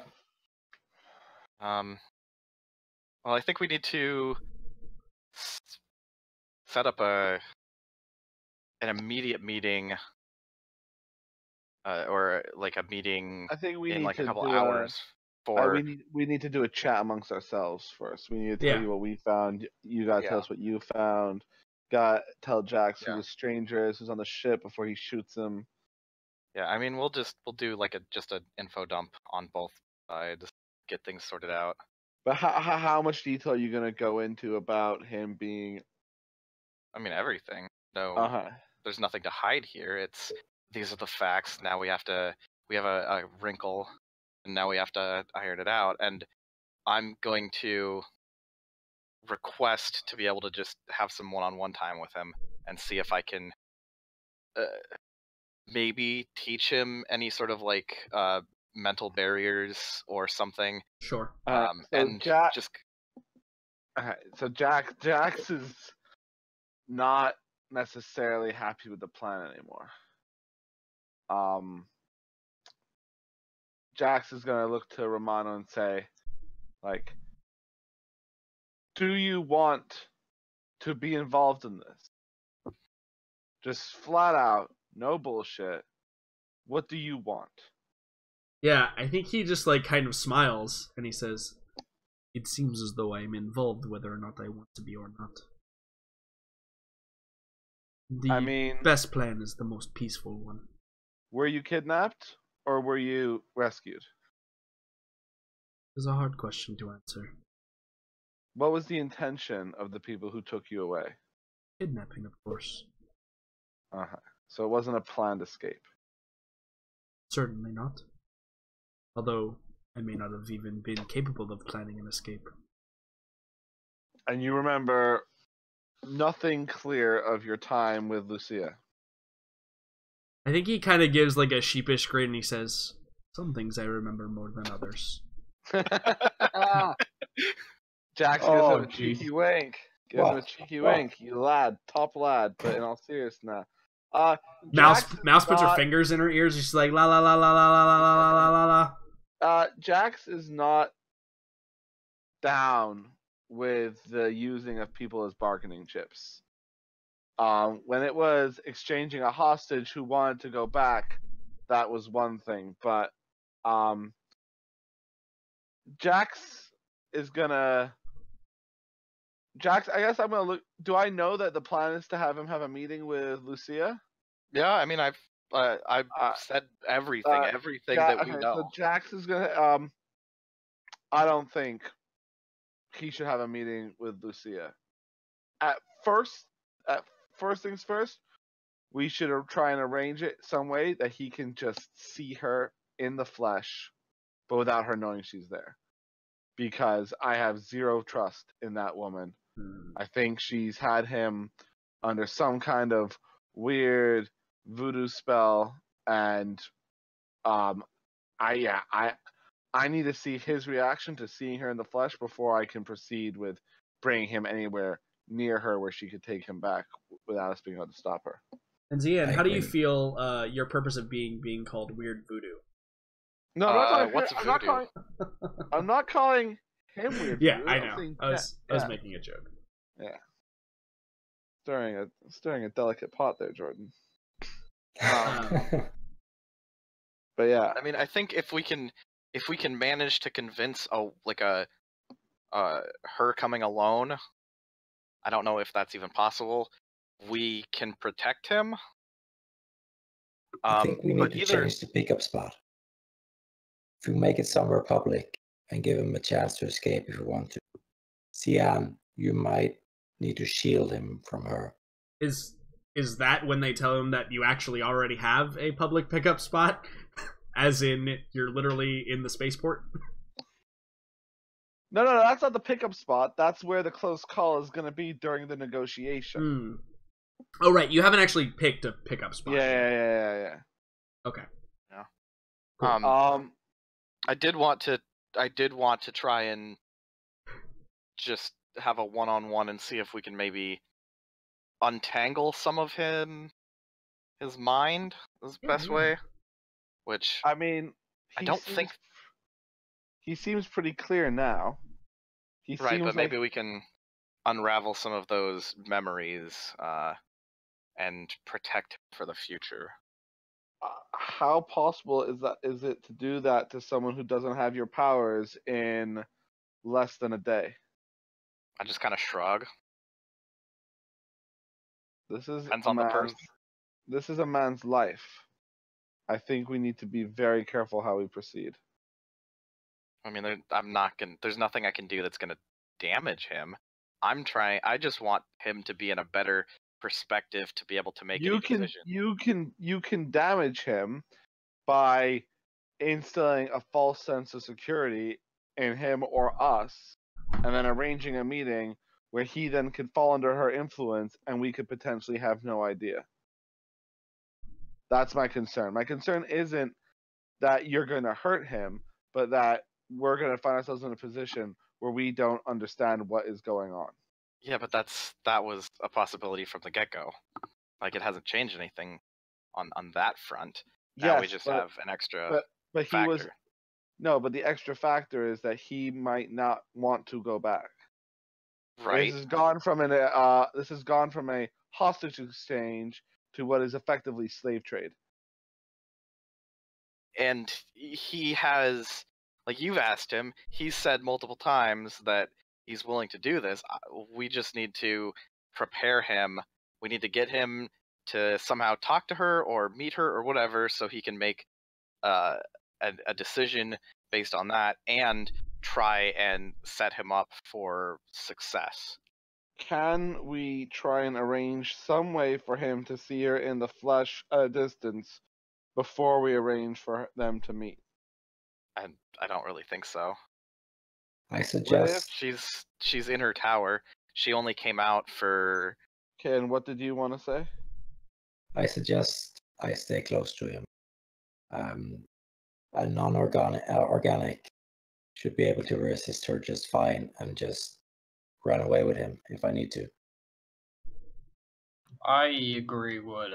Well, I think we need to set up an immediate meeting, or like a meeting. I think we in need like to a couple do hours. For we need to do a chat amongst ourselves first. We need to tell you what we found. You guys tell us what you found. Tell Jax who the stranger is who's on the ship before he shoots him. Yeah, I mean, we'll do like just an info dump on both sides, get things sorted out. But how much detail are you gonna go into about him being? I mean, everything. No, there's nothing to hide here. These are the facts. Now we have a wrinkle, and now we have to iron it out. And I'm going to request to be able to just have some one-on-one time with him and see if I can maybe teach him any sort of like mental barriers or something. Sure. So Jax is not necessarily happy with the plan anymore. Jax is gonna look to Romano and say, like, do you want to be involved in this? Just flat out, no bullshit. What do you want? Yeah, I think he just like kind of smiles and he says, "It seems as though I'm involved whether or not I want to be or not. The best plan is the most peaceful one." Were you kidnapped or were you rescued? It's a hard question to answer. What was the intention of the people who took you away? Kidnapping, of course. So it wasn't a planned escape. Certainly not. Although I may not have even been capable of planning an escape. And you remember nothing clear of your time with Lucia? I think he kind of gives like a sheepish grin and he says, "Some things I remember more than others." Jax gives him a cheeky wink. Gives him a cheeky wink. You lad, top lad. But in all seriousness now, Mouse puts her fingers in her ears. She's like la la la la la la la la la la la. Jax is not down with the using of people as bargaining chips. When it was exchanging a hostage who wanted to go back, that was one thing. But Jax is gonna. Jax, I guess I'm gonna look. Do I know that the plan is to have him have a meeting with Lucia? Yeah, I mean, I've said everything, that we know. So Jax is gonna. I don't think he should have a meeting with Lucia. At first things first, we should try and arrange it some way that he can just see her in the flesh, but without her knowing she's there. Because I have zero trust in that woman. I think she's had him under some kind of weird voodoo spell, and I need to see his reaction to seeing her in the flesh before I can proceed with bringing him anywhere near her where she could take him back without us being able to stop her. And Zian, how do you feel your purpose of being called Weird Voodoo? No, I'm not calling him Weird Voodoo. Yeah, I know. I was making a joke. Yeah. Stirring a delicate pot there, Jordan. But yeah. I mean, I think if we can manage to convince her coming alone, I don't know if that's even possible, we can protect him. I think we need to change the pickup spot. If we make it somewhere public and give him a chance to escape if we want to. Sian, you might need to shield him from her. Is that when they tell him that you actually already have a public pickup spot? As in, you're literally in the spaceport? No, that's not the pickup spot. That's where the close call is going to be during the negotiation. Oh, right. You haven't actually picked a pickup spot. Yeah. Okay. Yeah. Cool. I did want to try and just have a one-on-one and see if we can maybe untangle some of his mind is the best way. Which, I mean, I don't think he seems pretty clear now. But maybe we can unravel some of those memories and protect him for the future. How possible is it to do that to someone who doesn't have your powers in less than a day? I just kind of shrug. Depends on the person. This is a man's life. I think we need to be very careful how we proceed. I mean, there's nothing I can do that's gonna damage him. I just want him to be in a better perspective to be able to make any decision. You can damage him by instilling a false sense of security in him or us, and then arranging a meeting where he then could fall under her influence and we could potentially have no idea. That's my concern. My concern isn't that you're going to hurt him, but that we're going to find ourselves in a position where we don't understand what is going on. Yeah, but that was a possibility from the get-go. Like, it hasn't changed anything on that front. Now we just have an extra factor. But the extra factor is that he might not want to go back. Right. This has gone from a hostage exchange to what is effectively slave trade. And he has, like, you've asked him, he's said multiple times that he's willing to do this. We just need to prepare him. We need to get him to somehow talk to her or meet her or whatever, so he can make a decision based on that and try and set him up for success. Can we try and arrange some way for him to see her in the flesh at a distance before we arrange for them to meet? I don't really think so. I suggest she's in her tower. She only came out for. Okay, and what did you want to say? I suggest I stay close to him. A organic should be able to resist her just fine and just run away with him if I need to. I agree with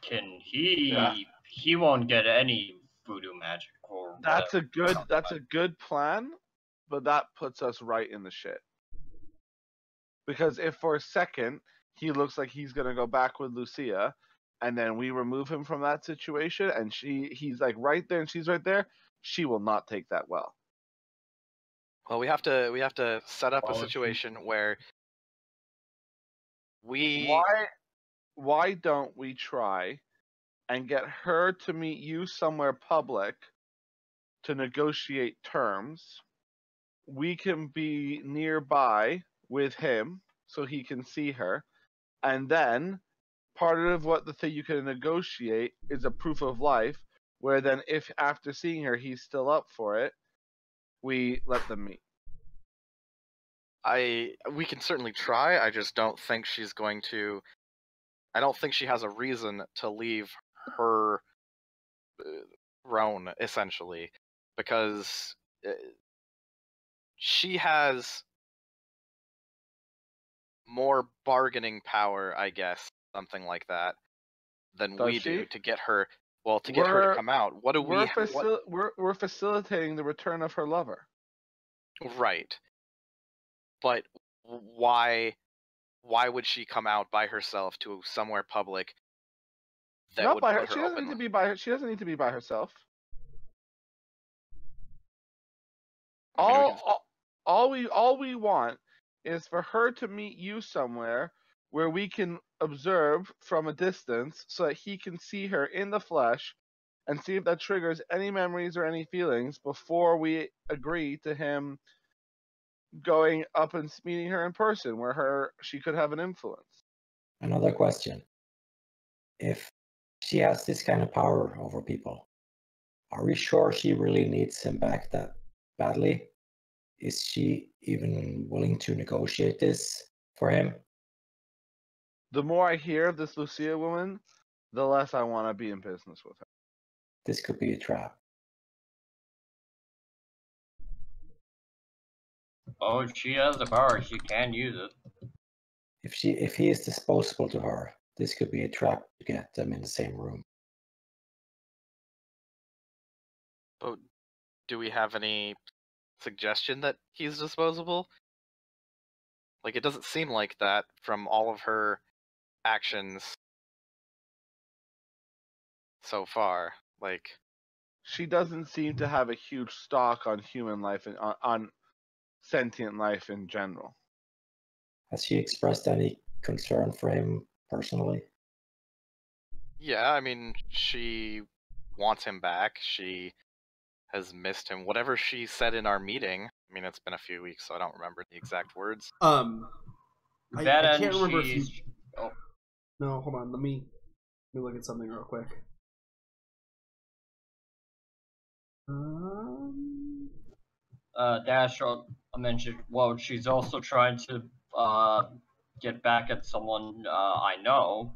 Ken. He won't get any voodoo magic or That's a whatever. good plan, but that puts us right in the shit. Because if for a second he looks like he's gonna go back with Lucia, and then we remove him from that situation, and he's like right there and she's right there, she will not take that well. Well, we have to set up a Well, situation where we Why don't we try and get her to meet you somewhere public to negotiate terms? We can be nearby with him so he can see her, and then part of what the thing you can negotiate is a proof of life, where then if after seeing her he's still up for it, we let them meet. we can certainly try. I just don't think she's going to. I don't think she has a reason to leave her throne, essentially, because she has more bargaining power, I guess, something like that, than Does we do she? to get her. Well, to get her to We're- come out. What do we? We're facilitating the return of her lover. Right. But why would she come out by herself to somewhere public that Not would by put her. her She doesn't need openly? to be by her. She doesn't need to be by herself. I mean, we can- All we want is for her to meet you somewhere where we can observe from a distance so that he can see her in the flesh and see if that triggers any memories or any feelings before we agree to him going up and meeting her in person where she could have an influence. Another question. If she has this kind of power over people, are we sure she really needs him back that badly? Is she even willing to negotiate this for him? The more I hear of this Lucia woman, the less I want to be in business with her. This could be a trap. Oh, if she has the power, she can use it. If he is disposable to her, this could be a trap to get them in the same room. But do we have any suggestion that he's disposable? Like, it doesn't seem like that from all of her actions so far. Like, She doesn't seem to have a huge stock on human life and on sentient life in general. Has she expressed any concern for him personally? yeah, I mean, she wants him back. She has missed him. Whatever she said in our meeting. I mean, it's been a few weeks, so I don't remember the exact words. I That can't and remember if you. she's. Oh, No, hold on. Let me look at something real quick. Dash mentioned. Well, she's also trying to get back at someone I know.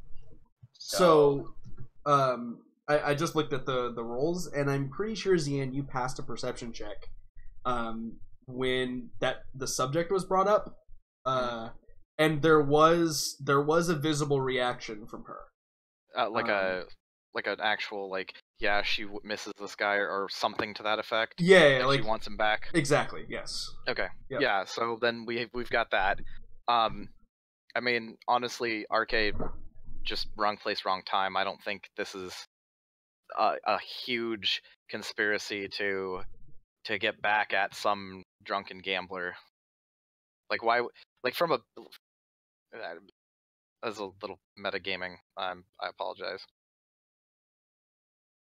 So, I just looked at the rolls, and I'm pretty sure, Zian, you passed a perception check when the subject was brought up, and there was a visible reaction from her, like an actual yeah, she misses this guy or something to that effect. Yeah, like she wants him back. Exactly. Yes. Okay. Yep. Yeah. So then we've got that. I mean, honestly, Arcade, just wrong place, wrong time. I don't think this is a huge conspiracy to get back at some drunken gambler. Like, why? Like, from a as a little metagaming. I apologize.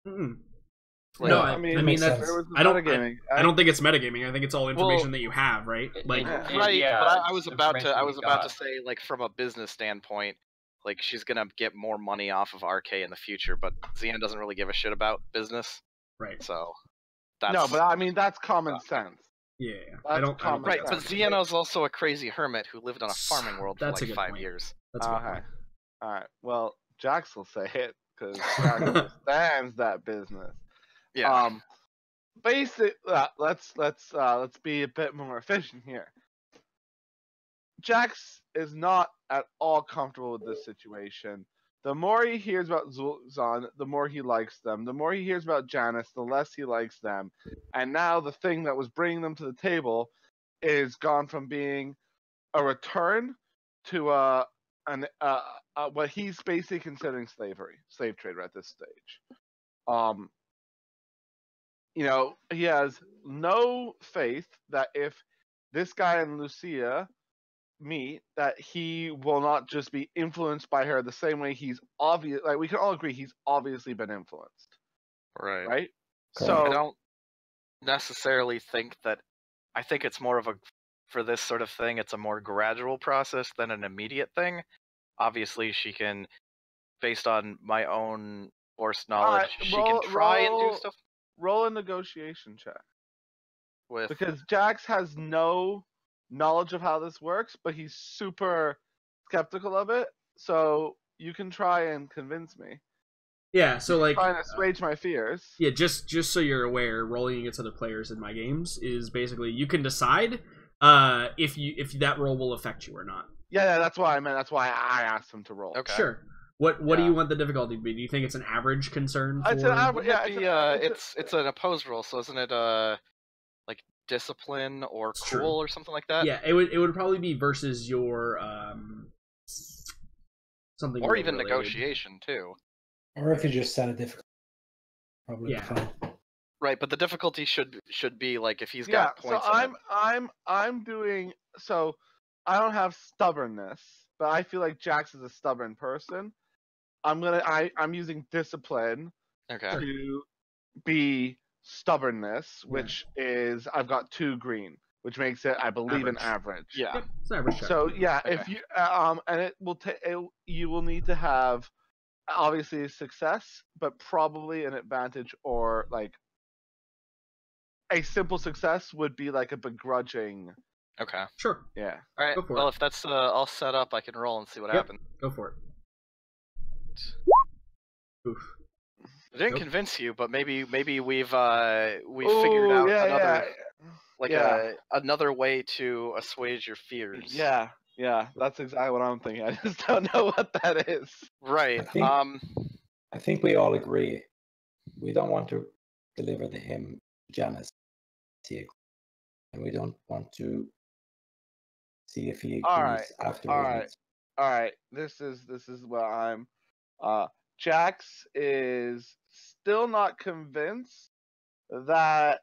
Mm-mm. Like, No, I I mean mean that's. I don't think it's metagaming. I think it's all information that you have, right? Like, right. yeah, but I was it's about information to say, like, from a business standpoint, like, she's gonna get more money off of RK in the future, but Zian doesn't really give a shit about business. right. So that's No, but I mean that's common sense. Yeah. That's I don't common think right. that's But sense. Ziano's also a crazy hermit who lived on a farming world for That's a like good 5 point. years. That's a good Okay. point. All right. Well, Jax will say it because Jax understands that business. Yeah. Let's be a bit more efficient here. Jax is not at all comfortable with this situation The more he hears about Zul'Zan, the more he likes them. The more he hears about Janice, the less he likes them. And now the thing that was bringing them to the table is gone from being a return to what he's basically considering slave trade at this stage. You know, he has no faith that if this guy and Lucia meet, that he will not just be influenced by her the same way he's obvious. Like, we can all agree he's obviously been influenced, Right. right? Correct. So I don't necessarily think that. I think it's more of a, for this sort of thing, it's a more gradual process than an immediate thing. Obviously, she can, based on my own forced knowledge, she can try and do stuff roll a negotiation check, with. because Jax has no knowledge of how this works, but he's super skeptical of it. So you can try and convince me. Yeah, so like Trying to assuage my fears. yeah, just so you're aware, rolling against other players in my games is basically you can decide if that roll will affect you or not. Yeah, that's why I meant. That's why I asked him to roll. Okay. Sure. What do Yeah. you want the difficulty to be? Do you think it's an average concern? It's an average. Wouldn't Yeah, it be, it's an opposed roll, so isn't it like discipline or It's cool true. or something like that? Yeah, it would probably be versus your something Or really even related. negotiation too. Or if you just set a difficult, probably Yeah. fine. Right, but the difficulty should be like if he's yeah. got So points. in it. I'm doing. So I don't have stubbornness, but I feel like Jax is a stubborn person. I'm using discipline Okay. to be stubbornness, which is I've got 2 green, which makes it, I believe, an average. Yeah. Yep, it's an average check. So yeah, Okay. if you and it will you will need to have obviously a success, but probably an advantage, or like a simple success would be like a begrudging. Okay. Sure, Yeah. All right. Go for Well, it. if that's all set up, I can roll and see what Yep. happens. go for it. Oof. I didn't Nope. convince you, but maybe we've figured Ooh, out yeah, another yeah. another way to assuage your fears. Yeah, that's exactly what I'm thinking. I just don't know what that is. Right. I think we all agree we don't want to deliver to him Janice, and we don't want to see if he agrees All right, afterwards. all right. This is what I'm. Jax is still not convinced that